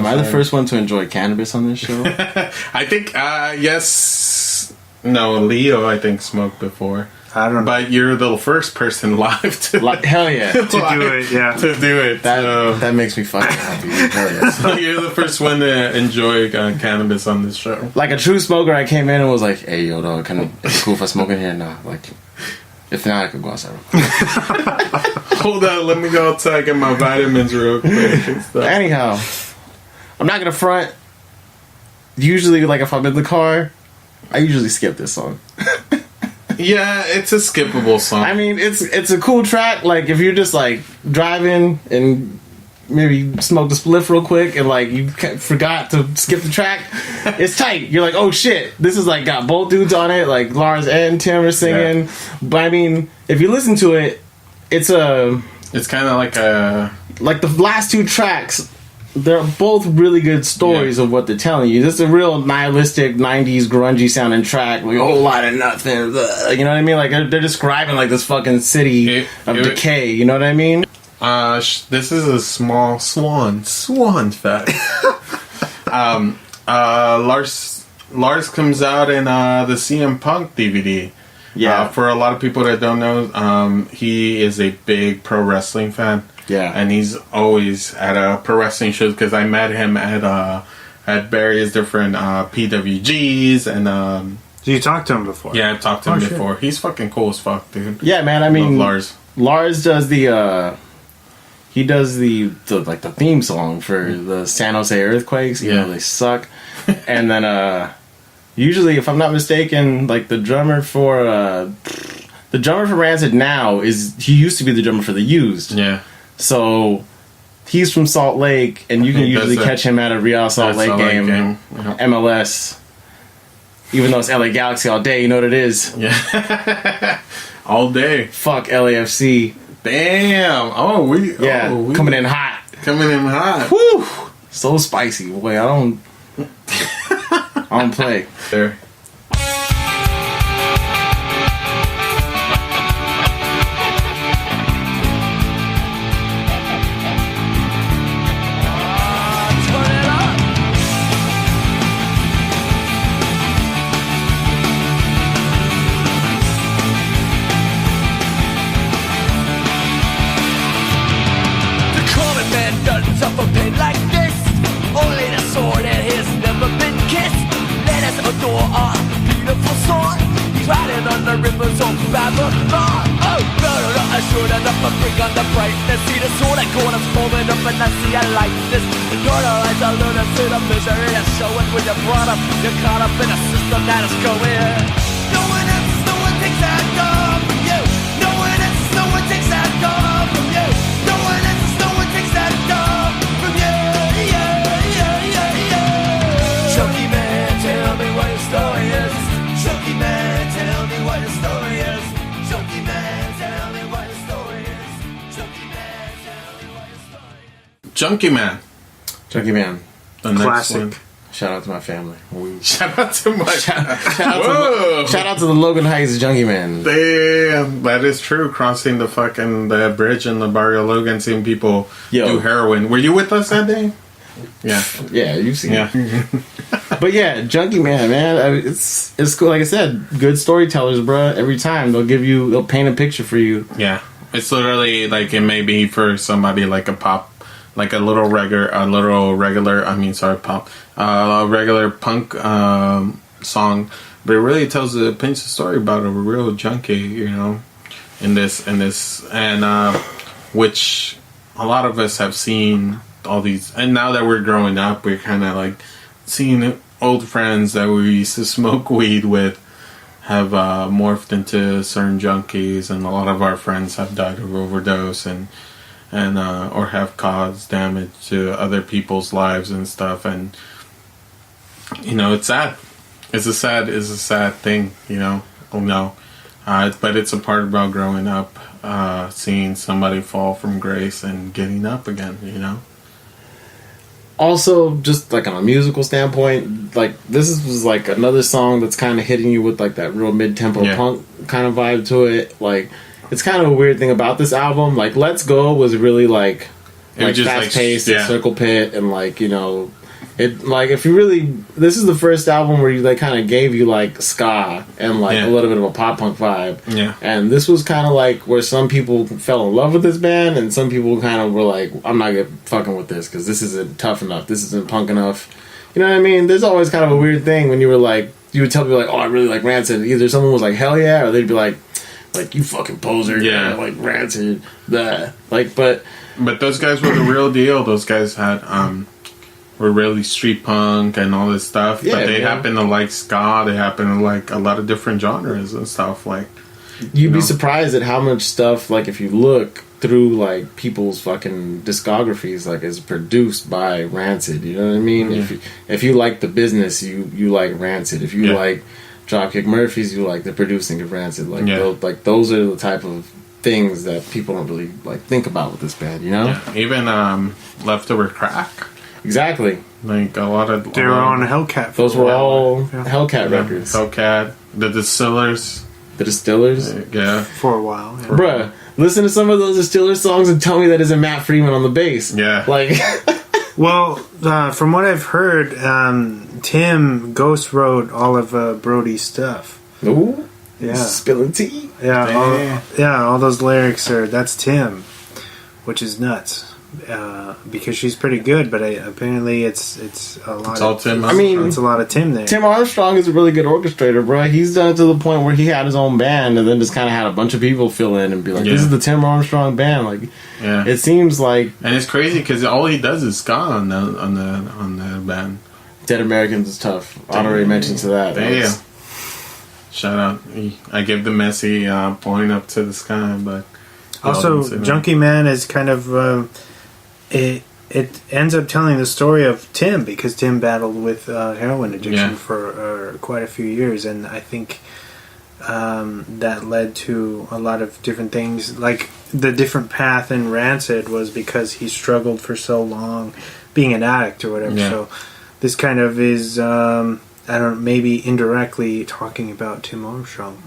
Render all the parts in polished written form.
Am I the first one to enjoy cannabis on this show? I think, yes. No, Leo, I think, smoked before. I don't know. But you're the first person live to... Hell yeah. To do it, yeah. To do it. That makes me fucking happy. Hell yeah. So you're the first one to enjoy cannabis on this show. Like a true smoker, I came in and was like, hey, yo, dog, is it cool if I smoke in here? No. Like, if not, I could go outside. Hold on, let me go outside, get my vitamins real quick and stuff. Anyhow, I'm not going to front. Usually, like, if I'm in the car, I usually skip this song. Yeah, it's a skippable song. I mean, it's a cool track. Like, if you're just, like, driving and maybe smoked a spliff real quick and, like, you forgot to skip the track, it's tight. You're like, oh, shit. This is, like, got both dudes on it. Like, Lars and Tim are singing. Yeah. But, I mean, if you listen to it, it's kind of like a... Like, the last two tracks... They're both really good stories of what they're telling you. This is a real nihilistic 90s grungy sounding track. Like a whole lot of nothing. You know what I mean? Like they're describing like this fucking city of decay. You know what I mean? This is a small swan fact. Lars comes out in the CM Punk DVD. Yeah. For a lot of people that don't know, he is a big pro wrestling fan. Yeah, and he's always at pro wrestling shows because I met him at various different PWGs and. So you talked to him before? Yeah, I've talked to him before. He's fucking cool as fuck, dude. Yeah, man. I mean, Lars does the like the theme song for the San Jose Earthquakes. You know, they suck. And then usually, if I'm not mistaken, like the drummer for Rancid now he used to be the drummer for the Used. Yeah. So he's from Salt Lake, and you can usually catch him at a Real Salt Lake game. Yeah. MLS. Even though it's LA Galaxy all day, you know what it is. Yeah. All day. Fuck LAFC. Damn. Coming in hot. Coming in hot. Whew. So spicy. Boy, I don't play. There. Rivers of Babylon. Oh, no, I should end up a freak on the brightness. See the sword I caught us folded up and I see a likeness. The corner eyes are lunar to the misery that's showing when you're brought up. You're caught up in a system that is going. No one answers, no one takes that call from you. No one answers, no one takes that call from you. No one answers, no one takes that call from you. Chunky man, tell me what your story is. Chunky man, tell me what your story is. Chunky man, tell me what your story is. Chunky man, tell me what your story is. Junkie Man. The next classic. one. Shout out to my family. Shout out to my... Shout out to the Logan Heights Junkie Man. Damn, that is true. Crossing the bridge in the Barrio Logan, seeing people do heroin. Were you with us that day? Yeah. Yeah, you've seen it. Yeah. But yeah, Junkie Man, it's cool. Like I said, good storytellers, bruh. Every time they'll paint a picture for you. Yeah, it's literally like it may be for somebody like a pop, like a regular punk song, but it really tells a pinch of story about a real junkie, you know, in this and which a lot of us have seen all these, and now that we're growing up, we're kind of like seeing old friends that we used to smoke weed with have morphed into certain junkies, and a lot of our friends have died of overdose and or have caused damage to other people's lives and stuff, and you know, it's sad. It's a sad thing, you know. But it's a part about growing up, seeing somebody fall from grace and getting up again, you know. Also, just like on a musical standpoint, like this was like another song that's kind of hitting you with like that real mid-tempo punk kind of vibe to it. Like, it's kind of a weird thing about this album. Like, Let's Go was really like It was just like fast paced and circle pit and like, you know, it like if you really, this is the first album where they kind of gave you like ska and like a little bit of a pop punk vibe. Yeah. And this was kind of like where some people fell in love with this band and some people kind of were like, I'm not fucking with this because this isn't tough enough. This isn't punk enough. You know what I mean? There's always kind of a weird thing when you were like, you would tell people like, oh, I really like Rancid. Either someone was like, hell yeah, or they'd be like you fucking poser. Yeah. Like Rancid. Blah. Like, but those guys were the real deal. Those guys had, were really street punk and all this stuff. Yeah, but they happen to like ska. They happen to like a lot of different genres and stuff. Like, you'd be surprised at how much stuff, like if you look through like people's fucking discographies, like is produced by Rancid. You know what I mean? Yeah. If you like the business, you like Rancid. If you like Dropkick Murphys, you like the producing of Rancid. Like those are the type of things that people don't really like think about with this band. You know? Yeah. Even Leftover Crack. Exactly. Like a lot of they were on Hellcat. Those were all Hellcat records. Hellcat, the Distillers. The Distillers? Yeah. For a while. Yeah. Bruh, listen to some of those Distillers songs and tell me that isn't Matt Freeman on the bass. Yeah. Like... Well, from what I've heard, Tim ghost wrote all of Brody's stuff. Ooh. Yeah. Spilling tea. Yeah. All those lyrics that's Tim, which is nuts. Because she's pretty good, but apparently it's a lot. It's all Tim. I mean, it's a lot of Tim there. Tim Armstrong is a really good orchestrator, bro. He's done it to the point where he had his own band, and then just kind of had a bunch of people fill in and be like, "This is the Tim Armstrong band." Like, it seems like, and it's crazy because all he does is ska on the band. Dead Americans is tough. Honorary mention to that. Damn. Shout out! I give the messy pointing up to the sky, but also Junkie Man is kind of. It ends up telling the story of Tim because Tim battled with heroin addiction for quite a few years, and I think that led to a lot of different things. Like the different path in Rancid was because he struggled for so long being an addict or whatever. Yeah. So this kind of is maybe indirectly talking about Tim Armstrong.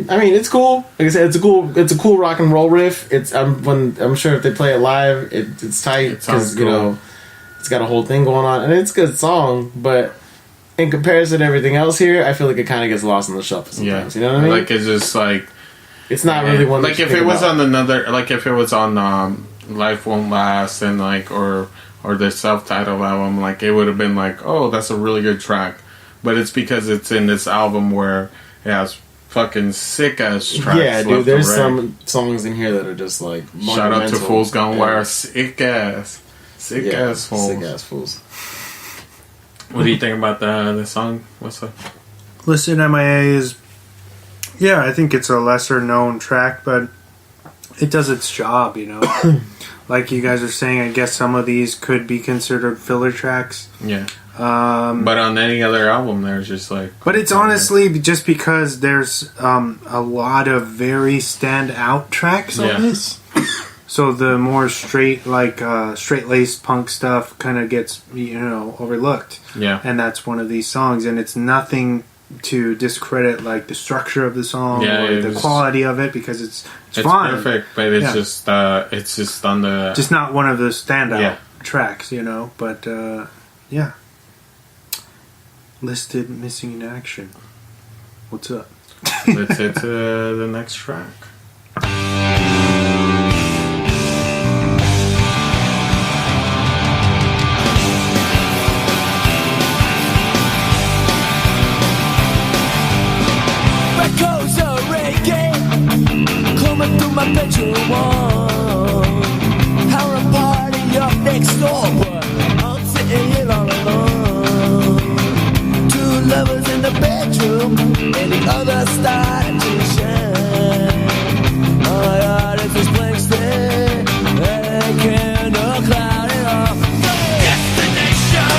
I mean, it's cool. Like I said, it's a cool rock and roll riff. I'm sure if they play it live, it's tight because you know it's got a whole thing going on, and it's a good song. But in comparison to everything else here, I feel like it kind of gets lost in the shuffle sometimes. You know what I mean? Like it's just like it's not really one. Like if it was on Life Won't Last and like or the self-titled album, like it would have been like, oh, that's a really good track. But it's because it's in this album where it has fucking sick ass tracks. Yeah, dude. There's some songs in here that are just like shout out to Fools Gone Wild. Sick ass fools. Sick ass fools. What do you think about the song? What's up? Listen, MIA is. Yeah, I think it's a lesser known track, but it does its job. You know, like you guys are saying. I guess some of these could be considered filler tracks. Yeah. But on any other album, there's just like. But it's honestly just because there's a lot of very standout tracks on this. So the more straight laced punk stuff kind of gets overlooked. Yeah. And that's one of these songs, and it's nothing to discredit like the structure of the song or the quality of it because it's fine. Perfect, but it's just on the just not one of the standout tracks, But yeah. Listed missing in action. What's up? Let's head to the next track. Echoes of reggae coming through my bedroom wall. Having a party up next door, but I'm sitting here all alone. Two lovers in the bedroom, and the other started to shine. Oh my God, it's this blank stare, and I cannot cloud it off. Destination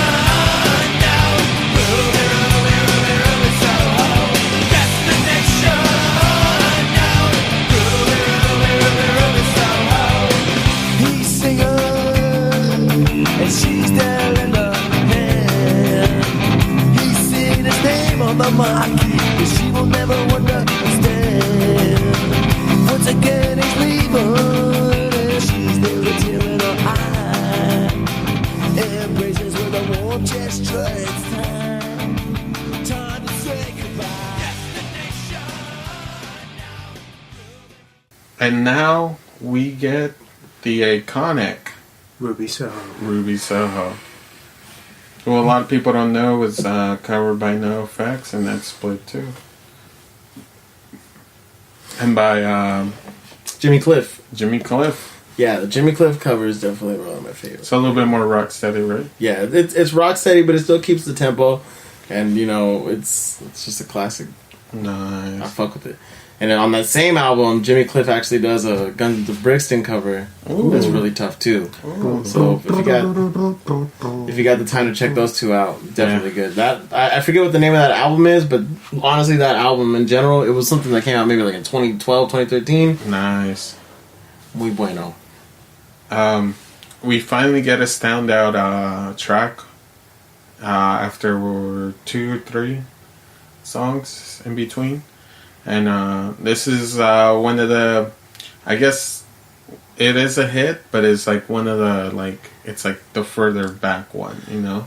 now, ruby, ruby, ruby, ruby, Soho. Destination now, ruby, ruby, ruby, ruby, Soho. He's singing, and she's there in the hand. He's singing his name on the marquee, but she will never understand. Once again he's leaving, and she's there with a tear in her eye. Embraces with a warm gesture, it's time to say goodbye. Destination now. And now we get the iconic Ruby Soho. Ruby Soho. Well, a lot of people don't know was covered by No Effects, and that's split too. And by Jimmy Cliff. Jimmy Cliff. Yeah, the Jimmy Cliff cover is definitely one of my favorites. It's a little bit more rock steady, right? Yeah, it's rock steady, but it still keeps the tempo, and you know it's just a classic. I Nice. fuck with it. And then on that same album, Jimmy Cliff actually does a Guns the Brixton cover that's really tough too. So if you got the time to check those two out, definitely good. That I forget what the name of that album is, but honestly, that album in general, it was something that came out maybe like in 2012, 2013. Nice. Muy bueno. We finally get a standout track after 2 or 3 songs in between. And this is one of the, I guess it is a hit, but it's like one of the, like, it's like the further back one, you know?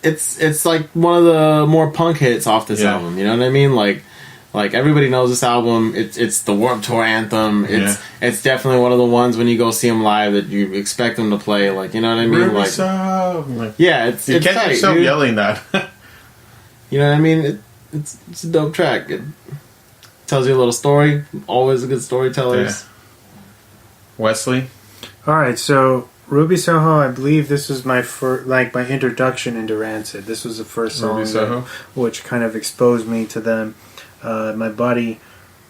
It's like one of the more punk hits off this album, you know what I mean? Like everybody knows this album. It's the Warped Tour anthem. It's definitely one of the ones when you go see them live that you expect them to play. Like, you know what I mean? Ruby Like, Soho. Like, yeah, it's you catch tight, yourself dude. yelling that. You know what I mean? It's a dope track. It tells you a little story. Always a good storytellers. Yeah. Wesley. All right, so Ruby Soho, I believe this was my my introduction into Rancid. This was the first song Ruby Soho. which kind of exposed me to them. My buddy,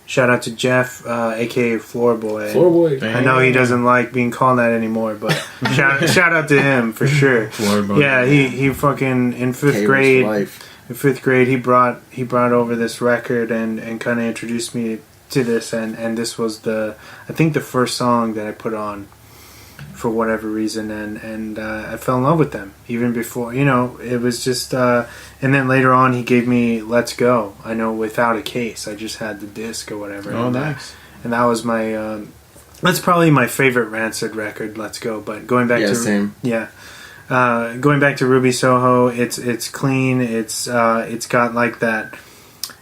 shout out to Jeff, aka Floorboy. Floorboy. I know he doesn't like being called that anymore, but shout out to him for sure. Floorboy. Yeah, he fucking in fifth grade. In 5th grade, he brought over this record and kind of introduced me to this, and this was I think the first song that I put on for whatever reason, and I fell in love with them even before, you know, it was just and then later on he gave me Let's Go. I know without a case, I just had the disc or whatever. Oh, nice. And that was my that's probably my favorite Rancid record, Let's Go. But going back to same. Going back to Ruby Soho, it's clean. It's got like that.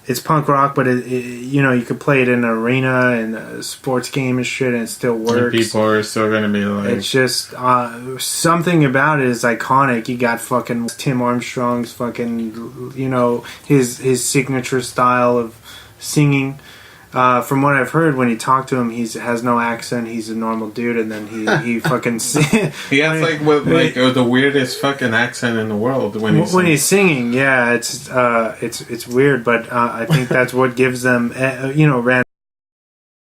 It's punk rock, but it you know, you could play it in an arena and a sports game and shit, and it still works. And people are still gonna be like, It's just something about it is iconic. You got fucking Tim Armstrong's fucking, you know, his signature style of singing. From what I've heard, when you talk to him, he has no accent. He's a normal dude, and then he fucking he has the weirdest fucking accent in the world when he's singing. Yeah, it's weird, but I think that's what gives them, you know,